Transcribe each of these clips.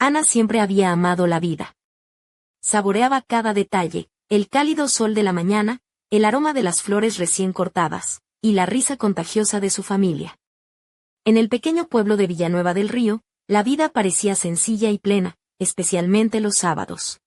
Ana siempre había amado la vida. Saboreaba cada detalle, el cálido sol de la mañana, el aroma de las flores recién cortadas, y la risa contagiosa de su familia. En el pequeño pueblo de Villanueva del Río, la vida parecía sencilla y plena, especialmente los sábados.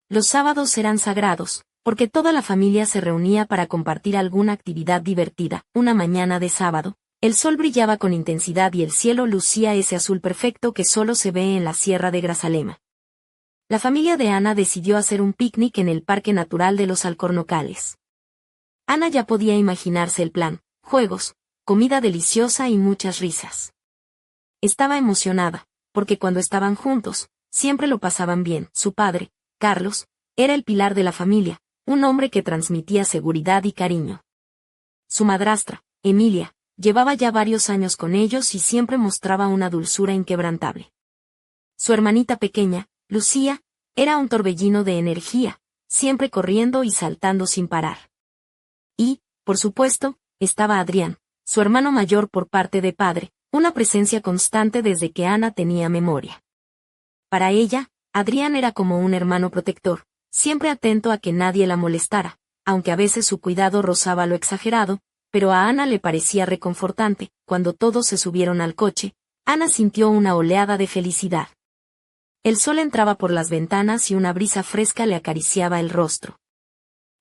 Los sábados eran sagrados, porque toda la familia se reunía para compartir alguna actividad divertida. Una mañana de sábado, el sol brillaba con intensidad y el cielo lucía ese azul perfecto que solo se ve en la Sierra de Grazalema. La familia de Ana decidió hacer un picnic en el Parque Natural de los Alcornocales. Ana ya podía imaginarse el plan: juegos, comida deliciosa y muchas risas. Estaba emocionada, porque cuando estaban juntos, siempre lo pasaban bien. Su padre, Carlos, era el pilar de la familia, un hombre que transmitía seguridad y cariño. Su madrastra, Emilia, llevaba ya varios años con ellos y siempre mostraba una dulzura inquebrantable. Su hermanita pequeña, Lucía, era un torbellino de energía, siempre corriendo y saltando sin parar. Y, por supuesto, estaba Adrián, su hermano mayor por parte de padre, una presencia constante desde que Ana tenía memoria. Para ella, Adrián era como un hermano protector, siempre atento a que nadie la molestara, aunque a veces su cuidado rozaba lo exagerado, pero a Ana le parecía reconfortante. Cuando todos se subieron al coche, Ana sintió una oleada de felicidad. El sol entraba por las ventanas y una brisa fresca le acariciaba el rostro.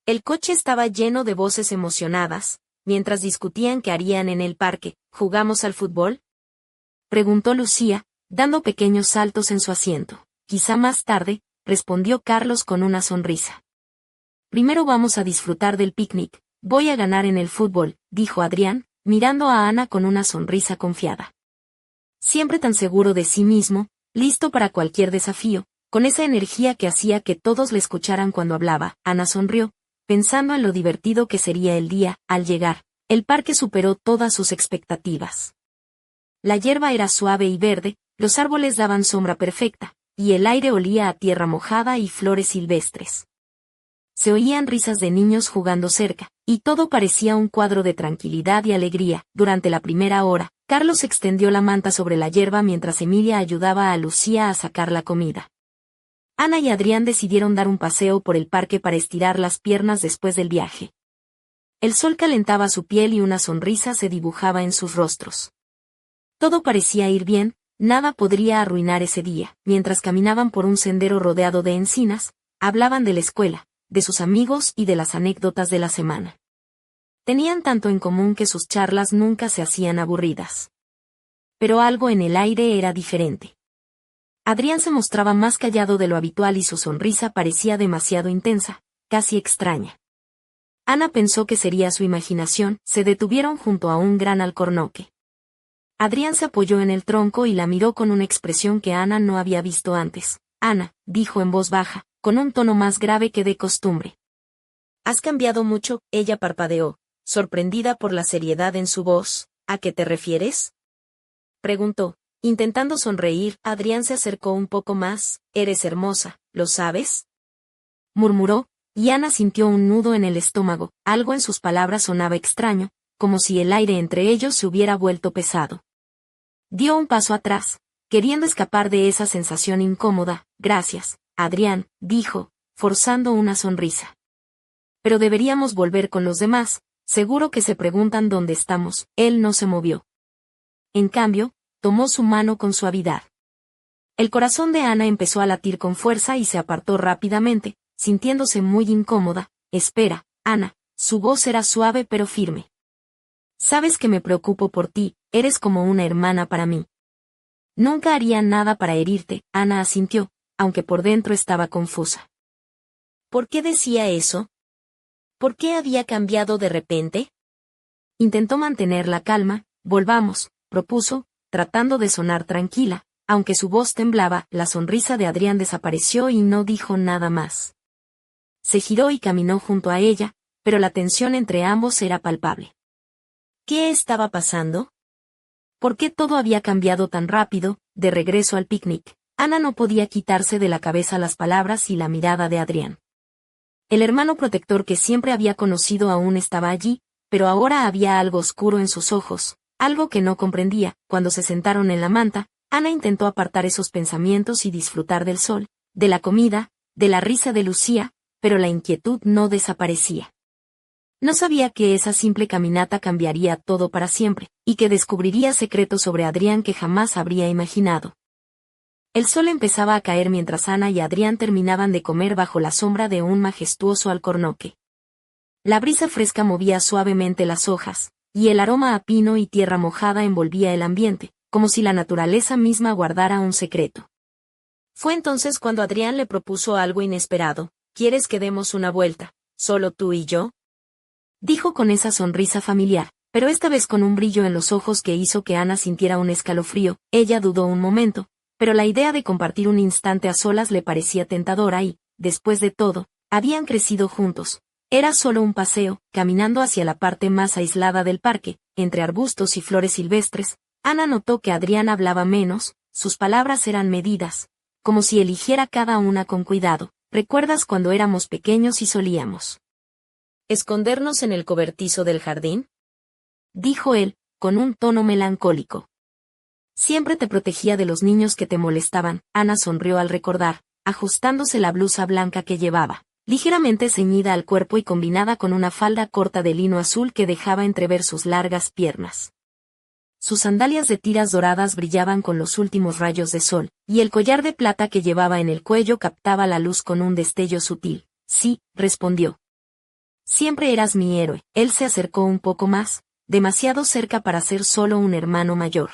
El coche estaba lleno de voces emocionadas, mientras discutían qué harían en el parque. ¿Jugamos al fútbol?, preguntó Lucía, dando pequeños saltos en su asiento. Quizá más tarde, respondió Carlos con una sonrisa. Primero vamos a disfrutar del picnic. Voy a ganar en el fútbol, dijo Adrián, mirando a Ana con una sonrisa confiada. Siempre tan seguro de sí mismo, listo para cualquier desafío, con esa energía que hacía que todos le escucharan cuando hablaba. Ana sonrió, pensando en lo divertido que sería el día. Al llegar, el parque superó todas sus expectativas. La hierba era suave y verde, los árboles daban sombra perfecta, y el aire olía a tierra mojada y flores silvestres. Se oían risas de niños jugando cerca, y todo parecía un cuadro de tranquilidad y alegría. Durante la primera hora, Carlos extendió la manta sobre la hierba mientras Emilia ayudaba a Lucía a sacar la comida. Ana y Adrián decidieron dar un paseo por el parque para estirar las piernas después del viaje. El sol calentaba su piel y una sonrisa se dibujaba en sus rostros. Todo parecía ir bien, nada podría arruinar ese día. Mientras caminaban por un sendero rodeado de encinas, hablaban de la escuela, de sus amigos y de las anécdotas de la semana. Tenían tanto en común que sus charlas nunca se hacían aburridas. Pero algo en el aire era diferente. Adrián se mostraba más callado de lo habitual y su sonrisa parecía demasiado intensa, casi extraña. Ana pensó que sería su imaginación. Se detuvieron junto a un gran alcornoque. Adrián se apoyó en el tronco y la miró con una expresión que Ana no había visto antes. Ana, dijo en voz baja, con un tono más grave que de costumbre. ¿Has cambiado mucho? Ella parpadeó, sorprendida por la seriedad en su voz. ¿A qué te refieres?, preguntó, intentando sonreír. Adrián se acercó un poco más. Eres hermosa, ¿lo sabes?, murmuró, y Ana sintió un nudo en el estómago. Algo en sus palabras sonaba extraño, como si el aire entre ellos se hubiera vuelto pesado. Dio un paso atrás, queriendo escapar de esa sensación incómoda. Gracias, Adrián, dijo, forzando una sonrisa. Pero deberíamos volver con los demás, seguro que se preguntan dónde estamos. Él no se movió. En cambio, tomó su mano con suavidad. El corazón de Ana empezó a latir con fuerza y se apartó rápidamente, sintiéndose muy incómoda. Espera, Ana, su voz era suave pero firme. Sabes que me preocupo por ti, eres como una hermana para mí. Nunca haría nada para herirte. Ana asintió, aunque por dentro estaba confusa. ¿Por qué decía eso? ¿Por qué había cambiado de repente? Intentó mantener la calma. Volvamos, propuso, tratando de sonar tranquila, aunque su voz temblaba. La sonrisa de Adrián desapareció y no dijo nada más. Se giró y caminó junto a ella, pero la tensión entre ambos era palpable. ¿Qué estaba pasando? ¿Por qué todo había cambiado tan rápido? De regreso al picnic, Ana no podía quitarse de la cabeza las palabras y la mirada de Adrián. El hermano protector que siempre había conocido aún estaba allí, pero ahora había algo oscuro en sus ojos, algo que no comprendía. Cuando se sentaron en la manta, Ana intentó apartar esos pensamientos y disfrutar del sol, de la comida, de la risa de Lucía, pero la inquietud no desaparecía. No sabía que esa simple caminata cambiaría todo para siempre, y que descubriría secretos sobre Adrián que jamás habría imaginado. El sol empezaba a caer mientras Ana y Adrián terminaban de comer bajo la sombra de un majestuoso alcornoque. La brisa fresca movía suavemente las hojas, y el aroma a pino y tierra mojada envolvía el ambiente, como si la naturaleza misma guardara un secreto. Fue entonces cuando Adrián le propuso algo inesperado. ¿Quieres que demos una vuelta, solo tú y yo? Dijo con esa sonrisa familiar, pero esta vez con un brillo en los ojos que hizo que Ana sintiera un escalofrío. Ella dudó un momento, pero la idea de compartir un instante a solas le parecía tentadora y, después de todo, habían crecido juntos. Era solo un paseo, caminando hacia la parte más aislada del parque, entre arbustos y flores silvestres. Ana notó que Adrián hablaba menos, sus palabras eran medidas, como si eligiera cada una con cuidado. ¿Recuerdas cuando éramos pequeños y solíamos escondernos en el cobertizo del jardín? Dijo él, con un tono melancólico. Siempre te protegía de los niños que te molestaban. Ana sonrió al recordar, ajustándose la blusa blanca que llevaba, ligeramente ceñida al cuerpo y combinada con una falda corta de lino azul que dejaba entrever sus largas piernas. Sus sandalias de tiras doradas brillaban con los últimos rayos de sol, y el collar de plata que llevaba en el cuello captaba la luz con un destello sutil. Sí, respondió. Siempre eras mi héroe. Él se acercó un poco más, demasiado cerca para ser solo un hermano mayor.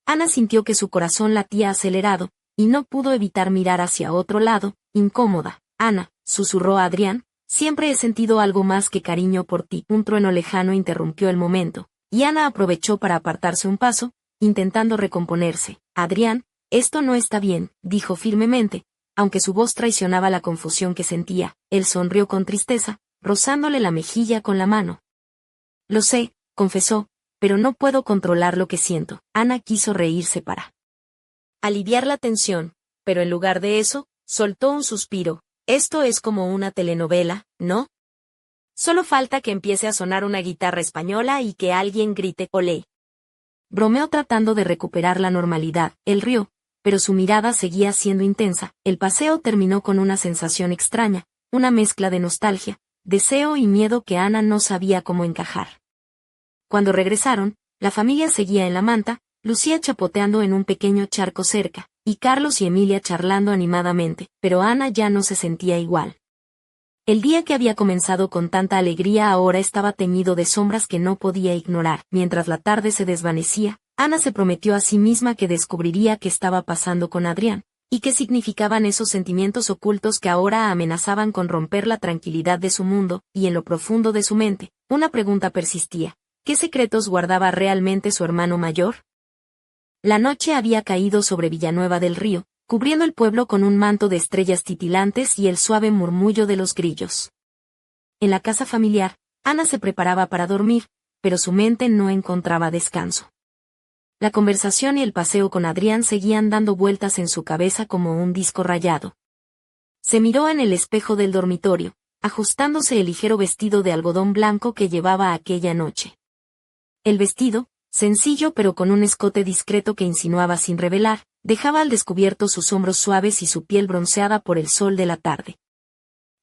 Ana sintió que su corazón latía acelerado, y no pudo evitar mirar hacia otro lado, incómoda. Ana, susurró a Adrián, siempre he sentido algo más que cariño por ti. Un trueno lejano interrumpió el momento, y Ana aprovechó para apartarse un paso, intentando recomponerse. Adrián, esto no está bien, dijo firmemente, aunque su voz traicionaba la confusión que sentía. Él sonrió con tristeza, rozándole la mejilla con la mano. Lo sé, confesó, pero no puedo controlar lo que siento. Ana quiso reírse para aliviar la tensión, pero en lugar de eso, soltó un suspiro. Esto es como una telenovela, ¿no? Solo falta que empiece a sonar una guitarra española y que alguien grite «olé». Bromeó tratando de recuperar la normalidad. Él rió, pero su mirada seguía siendo intensa. El paseo terminó con una sensación extraña, una mezcla de nostalgia, deseo y miedo que Ana no sabía cómo encajar. Cuando regresaron, la familia seguía en la manta, Lucía chapoteando en un pequeño charco cerca, y Carlos y Emilia charlando animadamente, pero Ana ya no se sentía igual. El día que había comenzado con tanta alegría ahora estaba teñido de sombras que no podía ignorar. Mientras la tarde se desvanecía, Ana se prometió a sí misma que descubriría qué estaba pasando con Adrián, y qué significaban esos sentimientos ocultos que ahora amenazaban con romper la tranquilidad de su mundo, y en lo profundo de su mente, una pregunta persistía. ¿Qué secretos guardaba realmente su hermano mayor? La noche había caído sobre Villanueva del Río, cubriendo el pueblo con un manto de estrellas titilantes y el suave murmullo de los grillos. En la casa familiar, Ana se preparaba para dormir, pero su mente no encontraba descanso. La conversación y el paseo con Adrián seguían dando vueltas en su cabeza como un disco rayado. Se miró en el espejo del dormitorio, ajustándose el ligero vestido de algodón blanco que llevaba aquella noche. El vestido, sencillo pero con un escote discreto que insinuaba sin revelar, dejaba al descubierto sus hombros suaves y su piel bronceada por el sol de la tarde.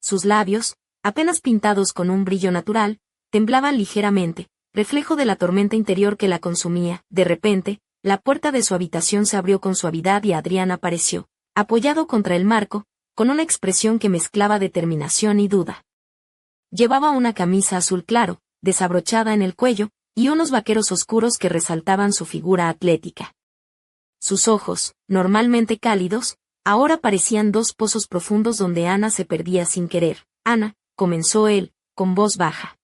Sus labios, apenas pintados con un brillo natural, temblaban ligeramente, reflejo de la tormenta interior que la consumía. De repente, la puerta de su habitación se abrió con suavidad y Adrián apareció, apoyado contra el marco, con una expresión que mezclaba determinación y duda. Llevaba una camisa azul claro, desabrochada en el cuello, y unos vaqueros oscuros que resaltaban su figura atlética. Sus ojos, normalmente cálidos, ahora parecían dos pozos profundos donde Ana se perdía sin querer. Ana, comenzó él, con voz baja.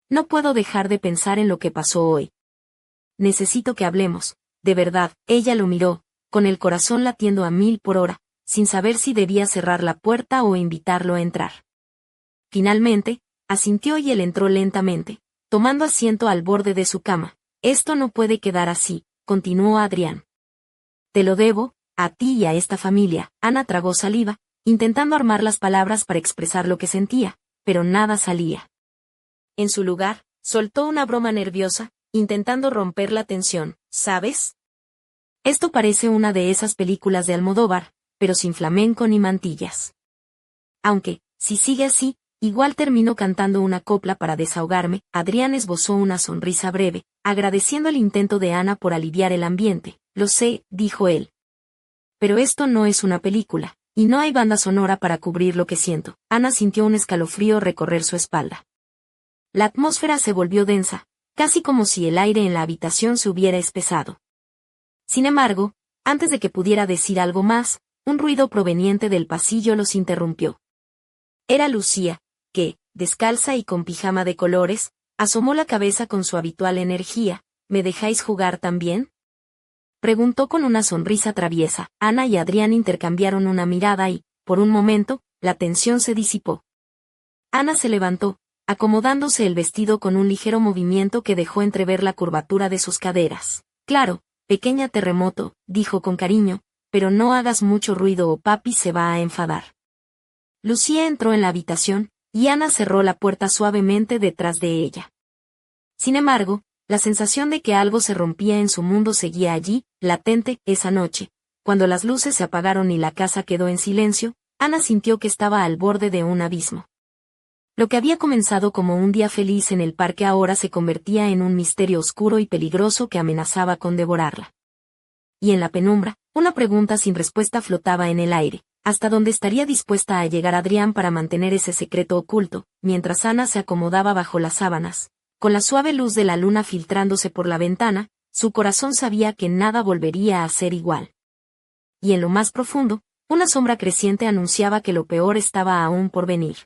No puedo dejar de pensar en lo que pasó hoy. Necesito que hablemos, de verdad. Ella lo miró, con el corazón latiendo a 1000 por hora, sin saber si debía cerrar la puerta o invitarlo a entrar. Finalmente, asintió y él entró lentamente, tomando asiento al borde de su cama. Esto no puede quedar así, continuó Adrián. Te lo debo, a ti y a esta familia. Ana tragó saliva, intentando armar las palabras para expresar lo que sentía, pero nada salía. En su lugar, soltó una broma nerviosa, intentando romper la tensión. ¿Sabes? Esto parece una de esas películas de Almodóvar, pero sin flamenco ni mantillas. Aunque, si sigue así, igual termino cantando una copla para desahogarme. Adrián esbozó una sonrisa breve, agradeciendo el intento de Ana por aliviar el ambiente. Lo sé, dijo él. Pero esto no es una película, y no hay banda sonora para cubrir lo que siento. Ana sintió un escalofrío recorrer su espalda. La atmósfera se volvió densa, casi como si el aire en la habitación se hubiera espesado. Sin embargo, antes de que pudiera decir algo más, un ruido proveniente del pasillo los interrumpió. Era Lucía, que, descalza y con pijama de colores, asomó la cabeza con su habitual energía. ¿Me dejáis jugar también?, preguntó con una sonrisa traviesa. Ana y Adrián intercambiaron una mirada y, por un momento, la tensión se disipó. Ana se levantó, acomodándose el vestido con un ligero movimiento que dejó entrever la curvatura de sus caderas. Claro, pequeña terremoto, dijo con cariño, pero no hagas mucho ruido o papi se va a enfadar. Lucía entró en la habitación, y Ana cerró la puerta suavemente detrás de ella. Sin embargo, la sensación de que algo se rompía en su mundo seguía allí, latente. Esa noche, cuando las luces se apagaron y la casa quedó en silencio, Ana sintió que estaba al borde de un abismo. Lo que había comenzado como un día feliz en el parque ahora se convertía en un misterio oscuro y peligroso que amenazaba con devorarla. Y en la penumbra, una pregunta sin respuesta flotaba en el aire. ¿Hasta dónde estaría dispuesta a llegar Adrián para mantener ese secreto oculto? Mientras Ana se acomodaba bajo las sábanas, con la suave luz de la luna filtrándose por la ventana, su corazón sabía que nada volvería a ser igual. Y en lo más profundo, una sombra creciente anunciaba que lo peor estaba aún por venir.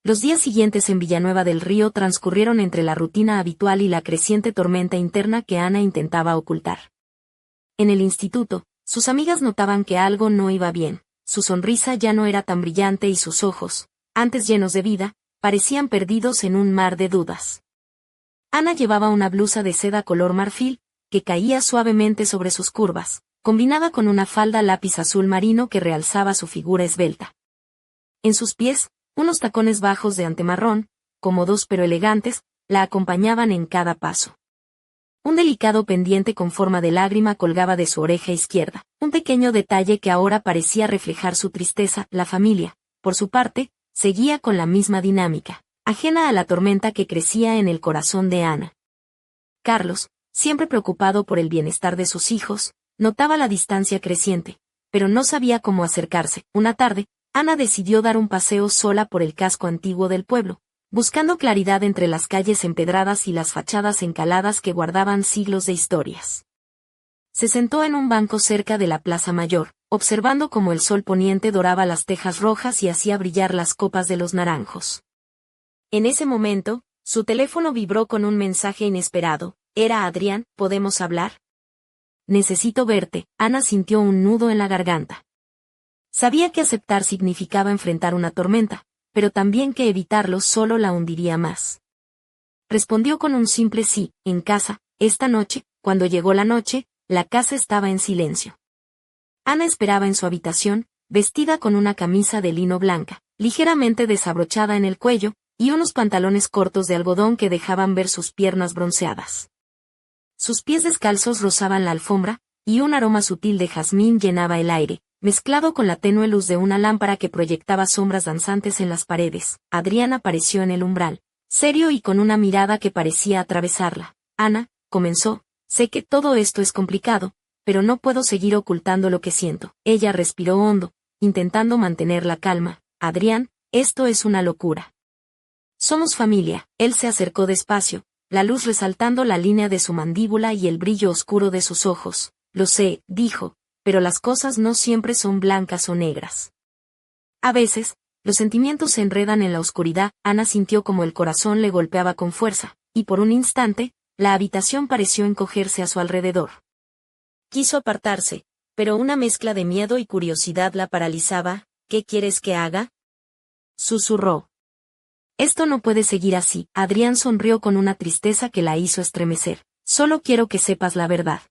Los días siguientes en Villanueva del Río transcurrieron entre la rutina habitual y la creciente tormenta interna que Ana intentaba ocultar. En el instituto, sus amigas notaban que algo no iba bien. Su sonrisa ya no era tan brillante y sus ojos, antes llenos de vida, parecían perdidos en un mar de dudas. Ana llevaba una blusa de seda color marfil, que caía suavemente sobre sus curvas, combinada con una falda lápiz azul marino que realzaba su figura esbelta. En sus pies, unos tacones bajos de antemarrón, cómodos pero elegantes, la acompañaban en cada paso. Un delicado pendiente con forma de lágrima colgaba de su oreja izquierda, un pequeño detalle que ahora parecía reflejar su tristeza. La familia, por su parte, seguía con la misma dinámica, ajena a la tormenta que crecía en el corazón de Ana. Carlos, siempre preocupado por el bienestar de sus hijos, notaba la distancia creciente, pero no sabía cómo acercarse. Una tarde, Ana decidió dar un paseo sola por el casco antiguo del pueblo, buscando claridad entre las calles empedradas y las fachadas encaladas que guardaban siglos de historias. Se sentó en un banco cerca de la Plaza Mayor, observando cómo el sol poniente doraba las tejas rojas y hacía brillar las copas de los naranjos. En ese momento, su teléfono vibró con un mensaje inesperado. Era Adrián. ¿Podemos hablar? Necesito verte. Ana sintió un nudo en la garganta. Sabía que aceptar significaba enfrentar una tormenta, pero también que evitarlo solo la hundiría más. Respondió con un simple sí. En casa, esta noche. Cuando llegó la noche, la casa estaba en silencio. Ana esperaba en su habitación, vestida con una camisa de lino blanca, ligeramente desabrochada en el cuello, y unos pantalones cortos de algodón que dejaban ver sus piernas bronceadas. Sus pies descalzos rozaban la alfombra, y un aroma sutil de jazmín llenaba el aire, mezclado con la tenue luz de una lámpara que proyectaba sombras danzantes en las paredes. Adrián apareció en el umbral, serio y con una mirada que parecía atravesarla. Ana, comenzó, sé que todo esto es complicado, pero no puedo seguir ocultando lo que siento. Ella respiró hondo, intentando mantener la calma. Adrián, esto es una locura. Somos familia. Él se acercó despacio, la luz resaltando la línea de su mandíbula y el brillo oscuro de sus ojos. Lo sé, dijo, pero las cosas no siempre son blancas o negras. A veces, los sentimientos se enredan en la oscuridad. Ana sintió como el corazón le golpeaba con fuerza, y por un instante, la habitación pareció encogerse a su alrededor. Quiso apartarse, pero una mezcla de miedo y curiosidad la paralizaba. ¿Qué quieres que haga?, susurró. Esto no puede seguir así. Adrián sonrió con una tristeza que la hizo estremecer. Solo quiero que sepas la verdad.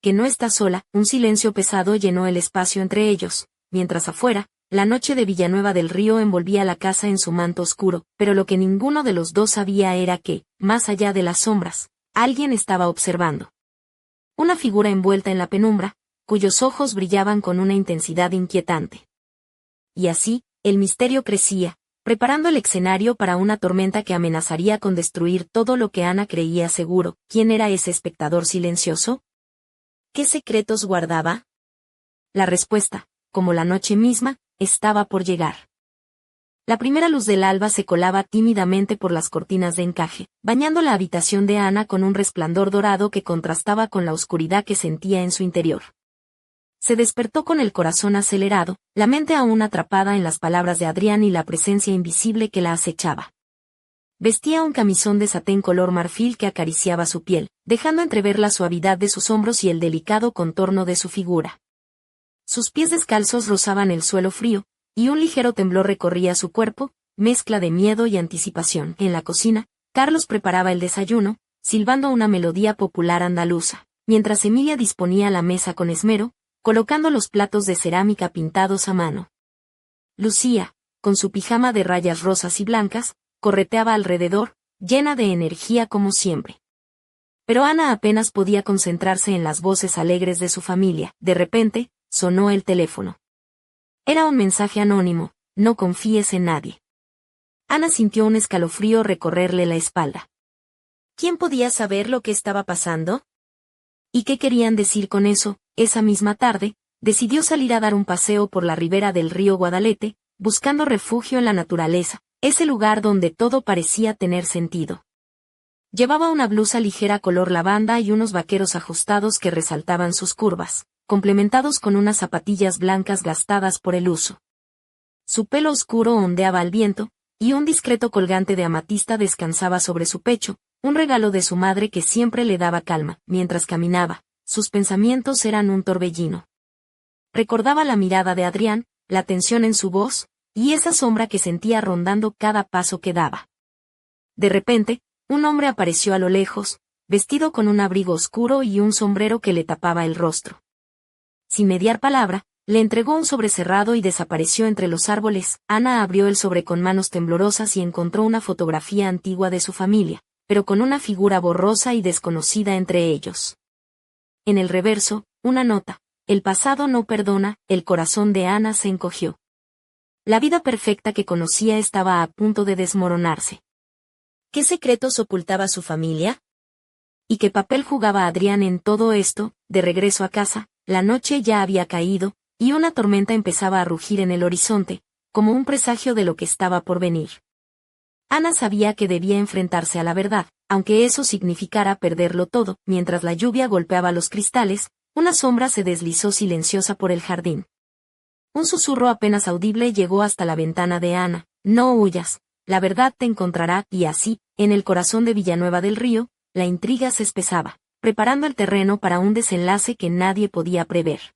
Que no estás sola. Un silencio pesado llenó el espacio entre ellos, mientras afuera, la noche de Villanueva del Río envolvía la casa en su manto oscuro, pero lo que ninguno de los dos sabía era que, más allá de las sombras, alguien estaba observando. Una figura envuelta en la penumbra, cuyos ojos brillaban con una intensidad inquietante. Y así, el misterio crecía, preparando el escenario para una tormenta que amenazaría con destruir todo lo que Ana creía seguro. ¿Quién era ese espectador silencioso? ¿Qué secretos guardaba? La respuesta, como la noche misma, estaba por llegar. La primera luz del alba se colaba tímidamente por las cortinas de encaje, bañando la habitación de Ana con un resplandor dorado que contrastaba con la oscuridad que sentía en su interior. Se despertó con el corazón acelerado, la mente aún atrapada en las palabras de Adrián y la presencia invisible que la acechaba. Vestía un camisón de satén color marfil que acariciaba su piel, dejando entrever la suavidad de sus hombros y el delicado contorno de su figura. Sus pies descalzos rozaban el suelo frío, y un ligero temblor recorría su cuerpo, mezcla de miedo y anticipación. En la cocina, Carlos preparaba el desayuno, silbando una melodía popular andaluza, mientras Emilia disponía la mesa con esmero, colocando los platos de cerámica pintados a mano. Lucía, con su pijama de rayas rosas y blancas, correteaba alrededor, llena de energía como siempre. Pero Ana apenas podía concentrarse en las voces alegres de su familia. De repente, sonó el teléfono. Era un mensaje anónimo: no confíes en nadie. Ana sintió un escalofrío recorrerle la espalda. ¿Quién podía saber lo que estaba pasando? ¿Y qué querían decir con eso? Esa misma tarde, decidió salir a dar un paseo por la ribera del río Guadalete, buscando refugio en la naturaleza, ese lugar donde todo parecía tener sentido. Llevaba una blusa ligera color lavanda y unos vaqueros ajustados que resaltaban sus curvas, complementados con unas zapatillas blancas gastadas por el uso. Su pelo oscuro ondeaba al viento, y un discreto colgante de amatista descansaba sobre su pecho, un regalo de su madre que siempre le daba calma. Mientras caminaba, sus pensamientos eran un torbellino. Recordaba la mirada de Adrián, la tensión en su voz, y esa sombra que sentía rondando cada paso que daba. De repente, un hombre apareció a lo lejos, vestido con un abrigo oscuro y un sombrero que le tapaba el rostro. Sin mediar palabra, le entregó un sobre cerrado y desapareció entre los árboles. Ana abrió el sobre con manos temblorosas y encontró una fotografía antigua de su familia, pero con una figura borrosa y desconocida entre ellos. En el reverso, una nota: el pasado no perdona. El corazón de Ana se encogió. La vida perfecta que conocía estaba a punto de desmoronarse. ¿Qué secretos ocultaba su familia? ¿Y qué papel jugaba Adrián en todo esto? De regreso a casa, la noche ya había caído, y una tormenta empezaba a rugir en el horizonte, como un presagio de lo que estaba por venir. Ana sabía que debía enfrentarse a la verdad, aunque eso significara perderlo todo. Mientras la lluvia golpeaba los cristales, una sombra se deslizó silenciosa por el jardín. Un susurro apenas audible llegó hasta la ventana de Ana: no huyas, la verdad te encontrará. Y así, en el corazón de Villanueva del Río, la intriga se espesaba, preparando el terreno para un desenlace que nadie podía prever.